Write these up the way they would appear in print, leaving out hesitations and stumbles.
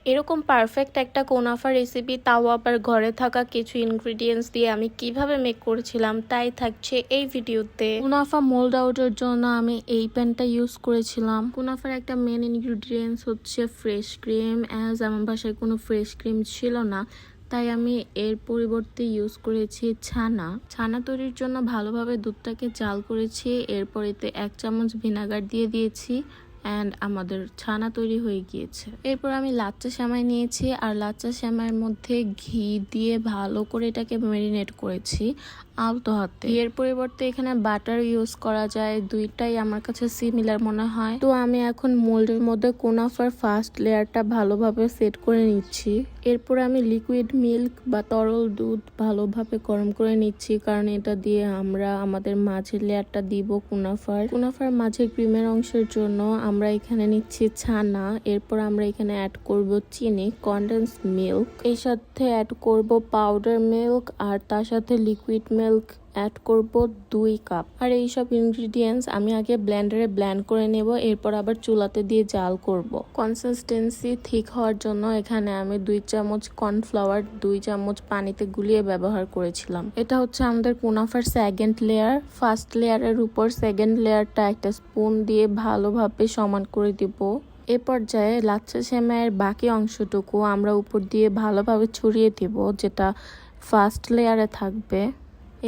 এরকম পারফেক্ট একটা কুনাফা রেসিপি, তাও আবার ঘরে থাকা কিছু ইনগ্রিডিয়েন্টস দিয়ে আমি কিভাবে মেক করেছিলাম তাই থাকছে এই ভিডিওতে। কুনাফা মোল্ড আউটের জন্য আমি এই প্যানটা ইউজ করেছিলাম। কুনাফার একটা মেন ইনগ্রিডিয়েন্টস হচ্ছে ফ্রেশ ক্রিম। অ্যাজ আমার বাসায় কোনো ফ্রেশ ক্রিম ছিল না, তাই আমি এর পরিবর্তে ইউজ করেছি ছানা। ছানা তৈরির জন্য ভালোভাবে দুধটাকে জাল করেছি, এরপর এতে 1 চামচ ভিনেগার দিয়ে দিয়েছি অ্যান্ড আমাদের ছানা তৈরি হয়ে গিয়েছে। এরপর আমি লাচ্চা সেমাই নিয়েছি, আর লাচ্চা সেমাইয়ের মধ্যে ঘি দিয়ে ভালো করে এটাকে ম্যারিনেট করেছি আলতো হাতে। এর পরিবর্তে এখানে বাটার ইউজ করা যায়, দুইটাই আমার কাছে সিমিলার মনে হয়। তো আমি এখন মোল্ডের মধ্যে কুনাফার ফার্স্ট লেয়ারটা ভালোভাবে সেট করে নিচ্ছি। এরপর আমি লিকুইড মিল্ক বা তরল দুধ ভালোভাবে গরম করে নিচ্ছি, কারণ এটা দিয়ে আমরা আমাদের মাঝের লেয়ারটা দিব কুনাফার মাঝে ক্রিমের অংশের জন্য আমরা এখানে নিচ্ছি ছানা। এরপর আমরা এখানে অ্যাড করব চিনি, কনডেন্স মিল্ক, এর সাথে অ্যাড করব পাউডার মিল্ক, আর তার সাথে লিকুইড মিল্ক অ্যাড করব 2 কাপ। আর এইসব ইনগ্রিডিয়েন্টস আমি আগে ব্লেন্ডারে ব্লেন্ড করে নেব, এরপর আবার চুলাতে দিয়ে জাল করব। কনসিস্টেন্সি ঠিক হওয়ার জন্য এখানে আমি 2 চামচ কর্নফ্লাওয়ার 2 চামচ পানিতে গুলিয়ে ব্যবহার করেছিলাম। এটা হচ্ছে আমাদের কুনাফার সেকেন্ড লেয়ার। ফার্স্ট লেয়ারের উপর সেকেন্ড লেয়ারটা একটা স্পুন দিয়ে ভালোভাবে সমান করে দিব। এ পর্যায়ে লাচ্চা সেমাইয়ের বাকি অংশটুকু আমরা উপর দিয়ে ভালোভাবে ছড়িয়ে দিব, যেটা ফার্স্ট লেয়ারে থাকবে।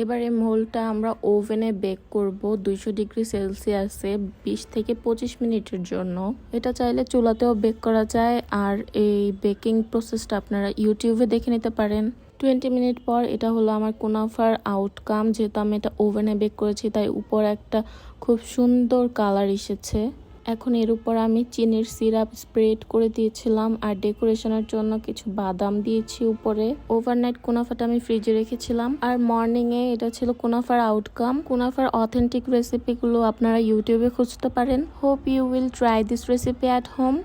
এবার এই মোল্ডটা আমরা ওভেনে বেক করব 200 ডিগ্রি সেলসিয়াসে 20 থেকে 25 মিনিটের জন্য। এটা চাইলে চুলাতেও বেক করা যায়, আর এই বেকিং প্রসেসটা আপনারা ইউটিউবে দেখে নিতে পারেন। 20 মিনিট পর এটা হলো আমার কুনাফার আউটকাম। যেহেতু আমি এটা ওভেনে বেক করেছি, তাই উপর একটা খুব সুন্দর কালার এসেছে। এখন এর উপর আমি চিনির সিরাপ স্প্রেড করে দিয়েছিলাম, আর ডেকোরেশনের জন্য কিছু বাদাম দিয়েছি উপরে। ওভারনাইট কুনাফাটা আমি ফ্রিজে রেখেছিলাম, আর মর্নিং এ এটা ছিল কুনাফার আউটকাম। কুনাফার অথেন্টিক রেসিপিগুলো আপনারা ইউটিউবে খুঁজতে পারেন। Hope you will try this recipe at home.